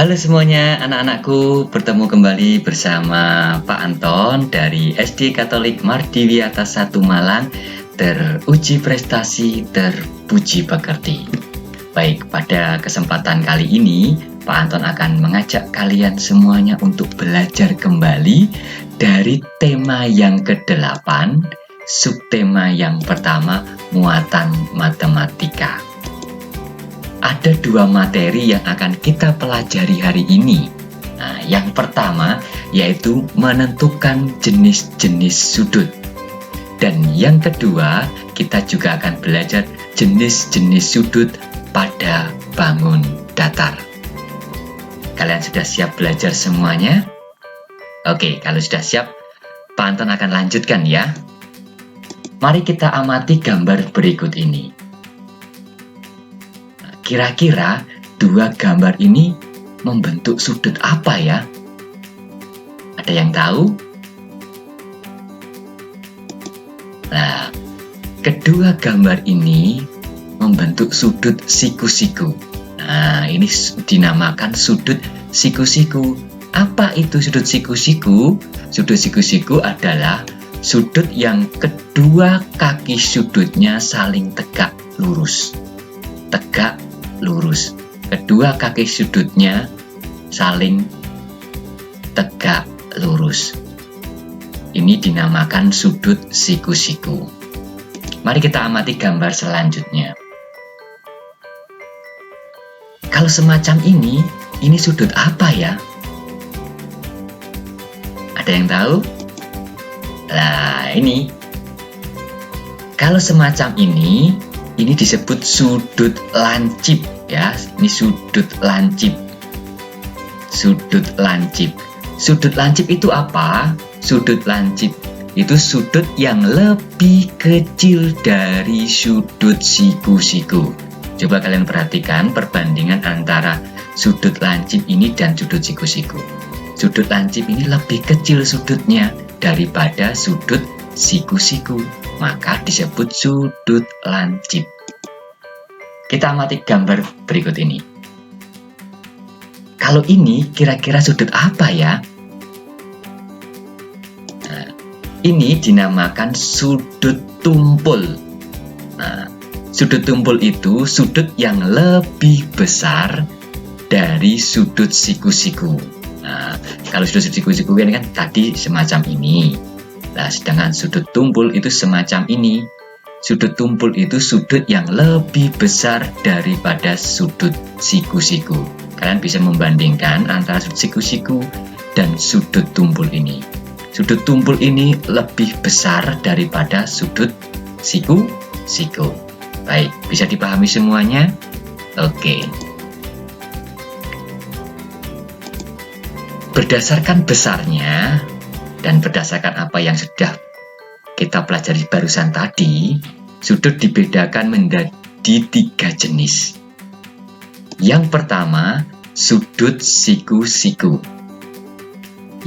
Halo semuanya, anak-anakku, bertemu kembali bersama Pak Anton dari SD Katolik Mardiwiata 1 Malang, teruji prestasi, terpuji pekerti. Baik, pada kesempatan kali ini, Pak Anton akan mengajak kalian semuanya untuk belajar kembali dari tema yang ke-8, subtema yang pertama, muatan matematika. Ada dua materi yang akan kita pelajari hari ini. Nah, yang pertama yaitu menentukan jenis-jenis sudut. Dan yang kedua, kita juga akan belajar jenis-jenis sudut pada bangun datar. Kalian sudah siap belajar semuanya? Oke, kalau sudah siap, Pak Anton akan lanjutkan ya. Mari kita amati gambar berikut ini. Kira-kira dua gambar ini membentuk sudut apa ya? Ada yang tahu? Nah, kedua gambar ini membentuk sudut siku-siku. Nah, ini dinamakan sudut siku-siku. Apa itu sudut siku-siku? Sudut siku-siku adalah sudut yang kedua kaki sudutnya saling tegak lurus. Tegak lurus. Kedua kaki sudutnya saling tegak lurus. Ini dinamakan sudut siku-siku. Mari kita amati gambar selanjutnya. Kalau semacam ini sudut apa ya? Ada yang tahu? Nah, ini. Kalau semacam ini disebut sudut lancip ya. Ini sudut lancip. Sudut lancip. Sudut lancip itu apa? Sudut lancip itu sudut yang lebih kecil dari sudut siku-siku. Coba kalian perhatikan perbandingan antara sudut lancip ini dan sudut siku-siku. Sudut lancip ini lebih kecil sudutnya daripada sudut siku-siku, maka disebut sudut lancip. Kita amati gambar berikut ini. Kalau ini kira-kira sudut apa ya? Nah, ini dinamakan sudut tumpul. Nah, sudut tumpul itu sudut yang lebih besar dari sudut siku-siku. Nah, kalau sudut siku-siku ini kan tadi semacam ini. Nah, sedangkan sudut tumpul itu semacam ini. Sudut tumpul itu sudut yang lebih besar daripada sudut siku-siku. Kalian bisa membandingkan antara sudut siku-siku dan sudut tumpul ini. Sudut tumpul ini lebih besar daripada sudut siku-siku. Baik, bisa dipahami semuanya? Oke. Berdasarkan besarnya dan berdasarkan apa yang sudah kita pelajari barusan tadi, sudut dibedakan menjadi 3 jenis. Yang pertama, sudut siku-siku.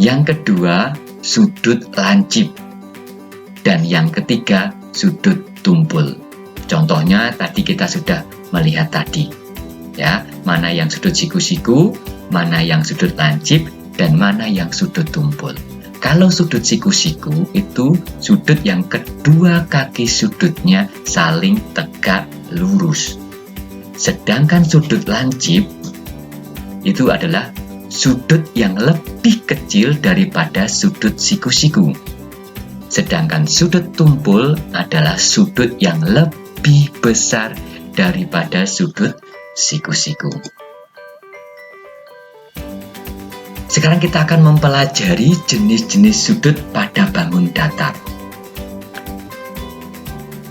Yang kedua, sudut lancip. Dan yang ketiga, sudut tumpul. Contohnya tadi kita sudah melihat tadi. Ya, mana yang sudut siku-siku, mana yang sudut lancip, dan mana yang sudut tumpul. Kalau sudut siku-siku itu sudut yang kedua kaki sudutnya saling tegak lurus. Sedangkan sudut lancip itu adalah sudut yang lebih kecil daripada sudut siku-siku. Sedangkan sudut tumpul adalah sudut yang lebih besar daripada sudut siku-siku. Sekarang kita akan mempelajari jenis-jenis sudut pada bangun datar.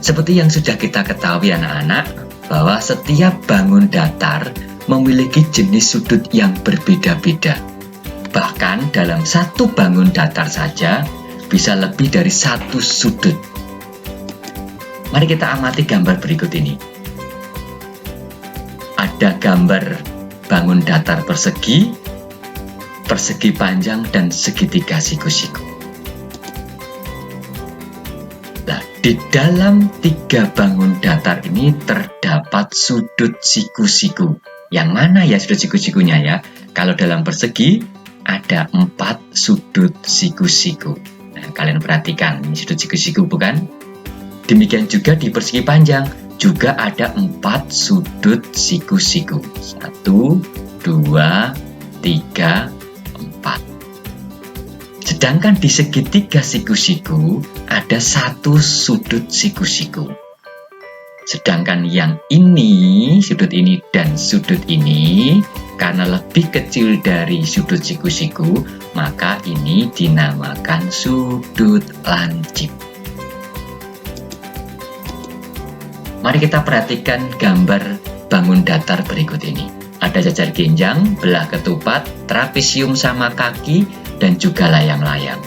Seperti yang sudah kita ketahui anak-anak, bahwa setiap bangun datar memiliki jenis sudut yang berbeda-beda. Bahkan dalam satu bangun datar saja bisa lebih dari satu sudut. Mari kita amati gambar berikut ini. Ada gambar bangun datar persegi, persegi panjang, dan segitiga siku-siku. Nah, di dalam 3 bangun datar ini terdapat sudut siku-siku. Yang mana ya sudut siku-sikunya ya? Kalau dalam persegi, ada 4 sudut siku-siku. Nah, kalian perhatikan, ini sudut siku-siku bukan? Demikian juga di persegi panjang, juga ada 4 sudut siku-siku. 1, 2, 3, 4. Sedangkan di segitiga siku-siku ada 1 sudut siku-siku. Sedangkan yang ini, sudut ini dan sudut ini, karena lebih kecil dari sudut siku-siku, maka ini dinamakan sudut lancip. Mari kita perhatikan gambar bangun datar berikut ini. Ada jajar genjang, belah ketupat, trapesium sama kaki, dan juga layang-layang.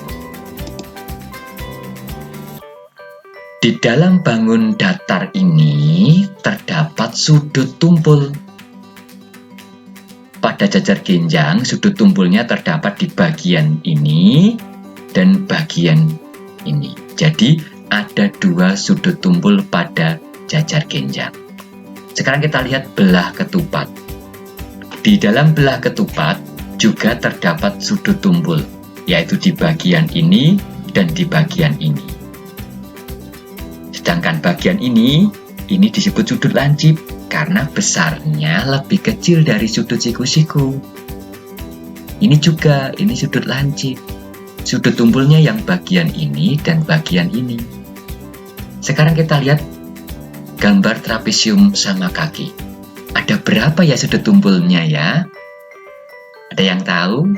Di dalam bangun datar ini terdapat sudut tumpul. Pada jajar genjang, sudut tumpulnya terdapat di bagian ini dan bagian ini. Jadi ada 2 sudut tumpul pada jajar genjang. Sekarang kita lihat belah ketupat. Di dalam belah ketupat juga terdapat sudut tumpul, yaitu di bagian ini dan di bagian ini. Sedangkan bagian ini disebut sudut lancip karena besarnya lebih kecil dari sudut siku-siku. Ini juga, ini sudut lancip. Sudut tumpulnya yang bagian ini dan bagian ini. Sekarang kita lihat gambar trapesium sama kaki. Ada berapa ya sudut tumpulnya ya? Ada yang tahu?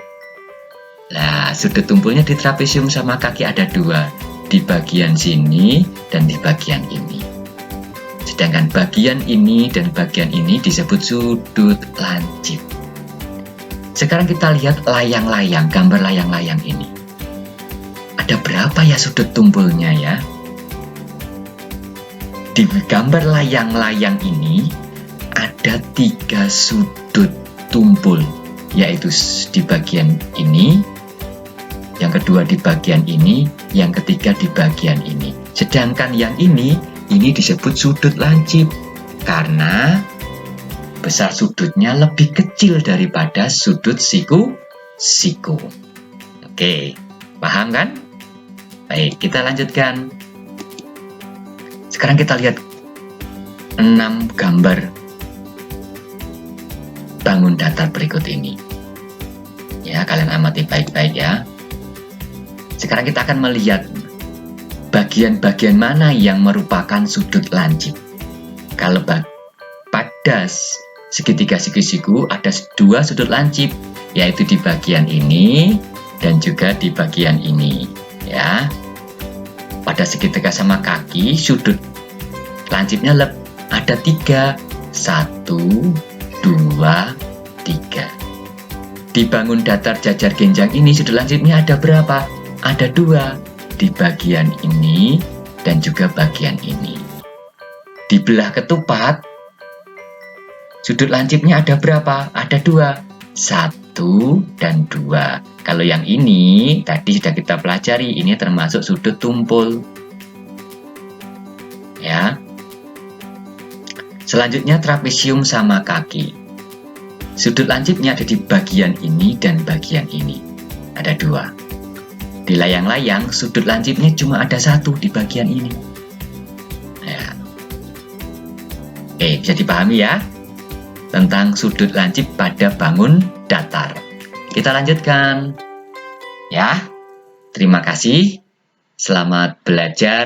Nah, sudut tumpulnya di trapesium sama kaki ada 2. Di bagian sini dan di bagian ini. Sedangkan bagian ini dan bagian ini disebut sudut lancip. Sekarang kita lihat layang-layang, gambar layang-layang ini. Ada berapa ya sudut tumpulnya ya? Di gambar layang-layang ini ada 3 sudut tumpul, yaitu di bagian ini, yang kedua di bagian ini, yang ketiga di bagian ini. Sedangkan yang ini disebut sudut lancip karena besar sudutnya lebih kecil daripada sudut siku-siku. Oke, paham kan? Baik, kita lanjutkan. Sekarang kita lihat 6 gambar bangun datar berikut ini. Ya, kalian amati baik-baik ya. Sekarang kita akan melihat bagian-bagian mana yang merupakan sudut lancip. Kalau pada segitiga siku-siku ada 2 sudut lancip, yaitu di bagian ini dan juga di bagian ini. Ya. Pada segitiga sama kaki, sudut lancipnya ada 3. 1, 2, 3. Di bangun datar jajar genjang ini sudut lancipnya ada berapa? Ada 2. Di bagian ini dan juga bagian ini. Di belah ketupat, sudut lancipnya ada berapa? Ada 2. 1 dan 2. Kalau yang ini tadi sudah kita pelajari, ini termasuk sudut tumpul. Ya. Selanjutnya trapesium sama kaki. Sudut lancipnya ada di bagian ini dan bagian ini. Ada 2. Di layang-layang sudut lancipnya cuma ada 1 di bagian ini. Ya. Oke, bisa dipahami ya tentang sudut lancip pada bangun datar. Kita lanjutkan. Ya. Terima kasih. Selamat belajar.